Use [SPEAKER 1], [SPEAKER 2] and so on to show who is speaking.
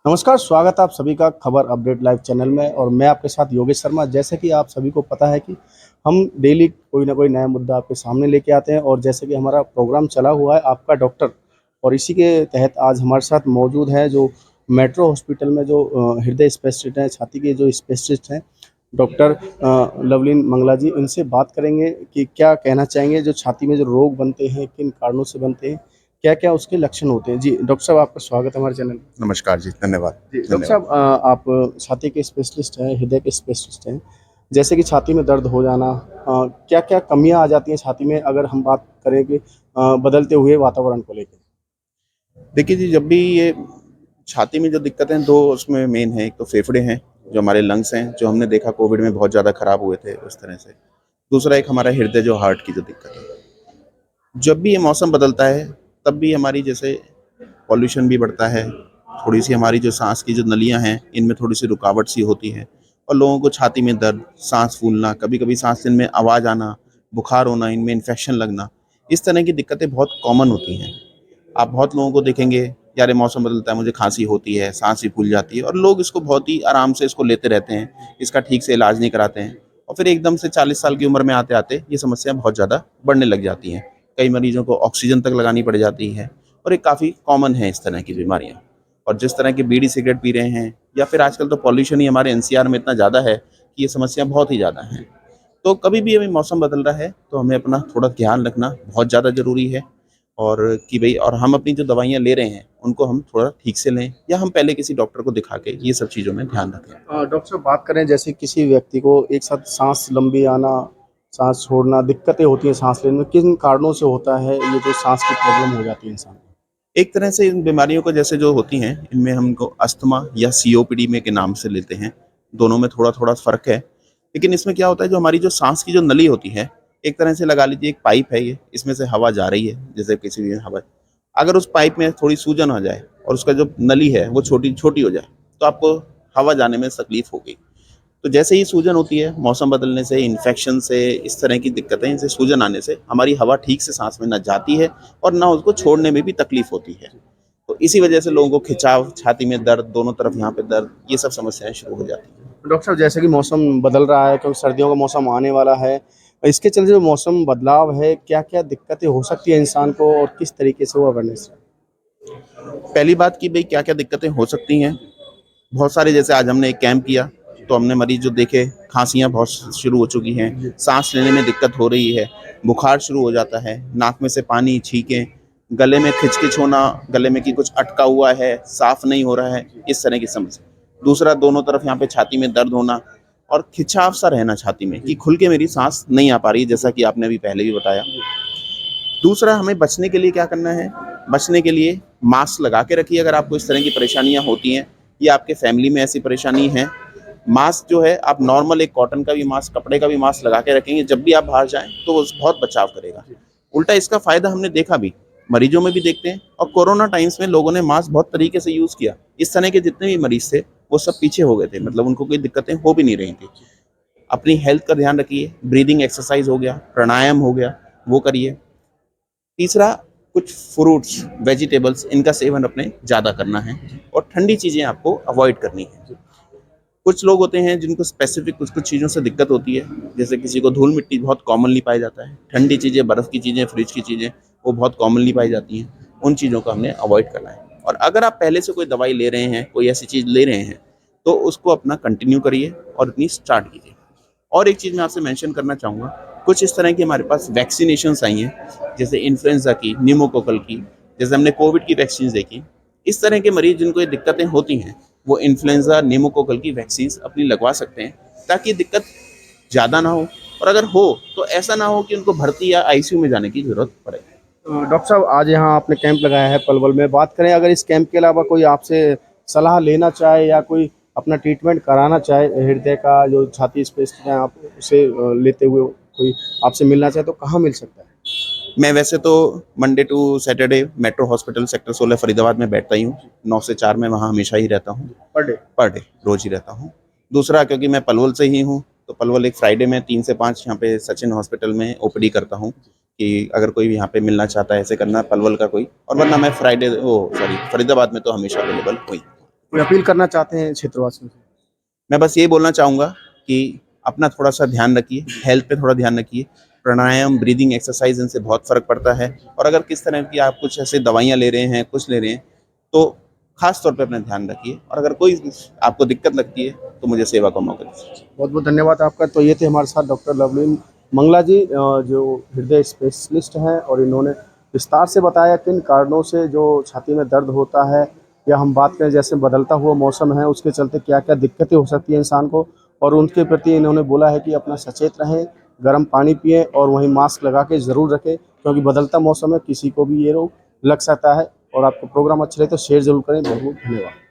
[SPEAKER 1] नमस्कार, स्वागत है आप सभी का खबर अपडेट लाइव चैनल में और मैं आपके साथ योगेश शर्मा। जैसे कि आप सभी को पता है कि हम डेली कोई ना कोई नया मुद्दा आपके सामने लेके आते हैं और जैसे कि हमारा प्रोग्राम चला हुआ है आपका डॉक्टर, और इसी के तहत आज हमारे साथ मौजूद है जो मेट्रो हॉस्पिटल में जो हृदय स्पेशलिस्ट हैं, छाती के जो स्पेशलिस्ट हैं, डॉक्टर लवलीन मंगला जी। उनसे बात करेंगे कि क्या कहना चाहेंगे, जो छाती में जो रोग बनते हैं किन कारणों से बनते हैं, क्या-क्या उसके लक्षण होते हैं। जी, डॉक्टर साहब आपका स्वागत है हमारे चैनल में।
[SPEAKER 2] नमस्कार जी, धन्यवाद,
[SPEAKER 1] जी, डॉक्टर
[SPEAKER 2] धन्यवाद।
[SPEAKER 1] साहब आप छाती के स्पेशलिस्ट हैं, हृदय के स्पेशलिस्ट हैं। जैसे कि छाती में दर्द हो जाना, क्या-क्या कमियाँ आ जाती हैं छाती में अगर हम बात करें कि बदलते हुए वातावरण को लेके?
[SPEAKER 2] देखिए जी, जब भी ये छाती में जो दिक्कतें हैं, 2 उसमें मेन हैं। एक तो फेफड़े हैं, जो हमारे लंग्स हैं, जो हमने देखा कोविड में बहुत ज़्यादा खराब हुए थे उस तरह से। दूसरा एक हमारा हृदय जो हार्ट की जो दिक्कत है। जब भी ये मौसम बदलता है, तब भी हमारी जैसे पॉल्यूशन भी बढ़ता है, थोड़ी-सी हमारी जो साँस की जो नलियाँ हैं, इनमें थोड़ी-सी रुकावट सी होती है और लोगों को छाती में दर्द, साँस फूलना, कभी-कभी साँस लेने में आवाज़ आना, बुखार होना, इनमें इन्फेक्शन लगना, इस तरह की दिक्कतें बहुत कॉमन होती हैं। आप बहुत लोगों को देखेंगे, यार ये मौसम बदलता है, मुझे खांसी होती है, सांस भी फूल जाती है और लोग इसको बहुत ही आराम से इसको लेते रहते हैं, इसका ठीक से इलाज नहीं कराते हैं और फिर एकदम से 40 साल की उम्र में आते-आते ये समस्या बहुत ज़्यादा बढ़ने लग जाती हैं। कई मरीजों को ऑक्सीजन तक लगानी पड़ जाती है और ये काफ़ी कॉमन है इस तरह की बीमारियाँ। और जिस तरह की बीड़ी सिगरेट पी रहे हैं या फिर आजकल तो पॉल्यूशन ही हमारे एनसीआर में इतना ज़्यादा है कि ये समस्या बहुत ही ज़्यादा है। तो कभी भी अभी मौसम बदल रहा है तो हमें अपना थोड़ा ध्यान रखना बहुत ज़्यादा ज़रूरी है और कि भई और हम अपनी जो दवाइयाँ ले रहे हैं, उनको हम थोड़ा ठीक से लें या हम पहले किसी डॉक्टर को दिखा के ये सब चीज़ों में ध्यान रखें।
[SPEAKER 1] डॉक्टर साहब बात करें जैसे किसी व्यक्ति को एक साथ साँस लंबी आना, साँस छोड़ना, दिक्कतें होती हैं साँस लेने में, किन कारणों से होता है ये जो साँस की प्रॉब्लम हो जाती है इंसान को?
[SPEAKER 2] एक तरह से इन बीमारियों को जैसे जो होती हैं, इनमें हमको अस्थमा या सीओपीडी में के नाम से लेते हैं। दोनों में थोड़ा-थोड़ा फ़र्क है। लेकिन इसमें क्या होता है, जो हमारी जो साँस की जो नली होती है, एक तरह से लगा लीजिए एक पाइप है ये, इसमें से हवा जा रही है, जैसे किसी भी हवा। अगर उस पाइप में थोड़ी सूजन आ जाए और उसका जो नली है, वो छोटी-छोटी हो जाए, तो आपको हवा जाने में तकलीफ़ होगी। तो जैसे ही सूजन होती है, मौसम बदलने से, इन्फेक्शन से, इस तरह की दिक्कतें, इनसे सूजन आने से हमारी हवा ठीक से सांस में ना जाती है और ना उसको छोड़ने में भी तकलीफ होती है। तो इसी वजह से लोगों को खिंचाव, छाती में दर्द, दोनों तरफ यहाँ पे दर्द, ये सब समस्याएं शुरू हो जाती हैं।
[SPEAKER 1] डॉक्टर साहब जैसे कि मौसम बदल रहा है क्योंकि सर्दियों का मौसम आने वाला है, इसके चलते जो मौसम बदलाव है, क्या-क्या दिक्कतें हो सकती है इंसान को और किस तरीके से वो अवेयरनेस रहे?
[SPEAKER 2] पहली बात कि भाई क्या क्या दिक्कतें हो सकती हैं। बहुत सारे जैसे आज हमने एक कैंप किया तो हमने मरीज जो देखे, खांसियां बहुत शुरू हो चुकी हैं, सांस लेने में दिक्कत हो रही है, बुखार शुरू हो जाता है, नाक में से पानी छींके, गले में खिचखिच होना, गले में कि कुछ अटका हुआ है, साफ नहीं हो रहा है, इस तरह की समस्या। दूसरा, दोनों तरफ यहाँ पे छाती में दर्द होना और खिंचाव सा रहना छाती में कि खुल के मेरी सांस नहीं आ पा रही, जैसा कि आपने अभी पहले भी बताया। दूसरा, हमें बचने के लिए क्या करना है? बचने के लिए मास्क लगा के रखिए अगर आपको इस तरह की परेशानियाँ होती हैं या आपके फैमिली में ऐसी परेशानी है। मास्क जो है आप नॉर्मल एक कॉटन का भी मास्क, कपड़े का भी मास्क लगा के रखेंगे, जब भी आप बाहर जाएँ तो वो बहुत बचाव करेगा। उल्टा इसका फ़ायदा हमने देखा भी, मरीजों में भी देखते हैं और कोरोना टाइम्स में लोगों ने मास्क बहुत तरीके से यूज़ किया। इस तरह के जितने भी मरीज़ थे, वो सब पीछे हो गए थे, मतलब उनको कोई दिक्कतें हो भी नहीं रही थी। अपनी हेल्थ का ध्यान रखिए, ब्रीदिंग एक्सरसाइज़ हो गया, प्राणायाम हो गया, वो करिए। तीसरा, कुछ फ्रूट्स, वेजिटेबल्स, इनका सेवन अपने ज़्यादा करना है और ठंडी चीज़ें आपको अवॉइड करनी है। कुछ लोग होते हैं जिनको स्पेसिफिक कुछ-कुछ चीज़ों से दिक्कत होती है, जैसे किसी को धूल-मिट्टी बहुत कॉमनली पाया जाता है। ठंडी चीज़ें, बर्फ़ की चीज़ें, फ्रिज की चीज़ें, वो बहुत कॉमनली पाई जाती हैं। उन चीज़ों को हमने अवॉइड करना है और अगर आप पहले से कोई दवाई ले रहे हैं, कोई ऐसी चीज़ ले रहे हैं, तो उसको अपना कंटिन्यू करिए और अपनी स्टार्ट कीजिए। और एक चीज़ मैं आपसे मेंशन करना चाहूँगा, कुछ इस तरह की हमारे पास वैक्सीनेशंस आई हैं, जैसे इन्फ्लुएंज़ा की, न्यूमोकोकल की, जैसे हमने कोविड की वैक्सीन्स देखी। इस तरह के मरीज़ जिनको ये दिक्कतें होती हैं, वो इन्फ्लुएंज़ा, न्यूमोकोकल की वैक्सीन्स अपनी लगवा सकते हैं, ताकि दिक्कत ज़्यादा ना हो और अगर हो, तो ऐसा ना हो कि उनको भर्ती या आईसीयू में जाने की ज़रूरत पड़े।
[SPEAKER 1] डॉक्टर साहब आज यहाँ आपने कैंप लगाया है पलवल में, बात करें अगर इस कैंप के अलावा कोई आपसे सलाह लेना चाहे या कोई अपना ट्रीटमेंट कराना चाहे हृदय का जो छाती स्पेशलिस्ट हैं आप उसे लेते हुए कोई आपसे मिलना चाहे तो कहाँ मिल सकता है?
[SPEAKER 2] मैं वैसे तो Monday to Saturday metro hospital sector 16 Faridabad में बैठता ही हूँ। 9 से 4 मैं वहाँ हमेशा ही रहता हूँ,
[SPEAKER 1] पर डे?
[SPEAKER 2] पर डे, रोज़ ही रहता हूँ। दूसरा, क्योंकि मैं पलवल से ही हूँ, तो पलवल एक फ्राइडे में 3 से 5 यहाँ पे सचिन हॉस्पिटल में ओपीडी करता हूँ कि अगर कोई भी यहाँ पे मिलना चाहता है, ऐसे करना पलवल का कोई, और वरना मैं फरीदाबाद में तो हमेशा अवेलेबल हुई।
[SPEAKER 1] कोई अपील करना चाहते हैं क्षेत्रवासियों से?
[SPEAKER 2] मैं बस ये बोलना चाहूँगा कि अपना थोड़ा सा ध्यान रखिए, हेल्थ पे थोड़ा ध्यान रखिए। प्राणायाम, ब्रीदिंग एक्सरसाइज इनसे बहुत फ़र्क पड़ता है। और अगर किस तरह की आप कुछ ऐसे दवाइयाँ ले रहे हैं, कुछ ले रहे हैं, तो खास तौर पे अपना ध्यान रखिए। और अगर कोई आपको दिक्कत लगती है तो मुझे सेवा का मौका दीजिए।
[SPEAKER 1] बहुत बहुत धन्यवाद आपका। तो ये थे हमारे साथ डॉक्टर लवलीन मंगला जी, जो हृदय स्पेशलिस्ट हैं, और इन्होंने विस्तार से बताया किन कारणों से जो छाती में दर्द होता है, या हम बात करें जैसे बदलता हुआ मौसम है उसके चलते क्या क्या दिक्कतें हो सकती हैं इंसान को, और उनके प्रति इन्होंने बोला है कि अपना सचेत रहें, गर्म पानी पिएं और वहीं मास्क लगा के ज़रूर रखें, क्योंकि बदलता मौसम है, किसी को भी ये रोग लग सकता है। और आपको प्रोग्राम अच्छा लगे तो शेयर ज़रूर करें। बहुत बहुत धन्यवाद।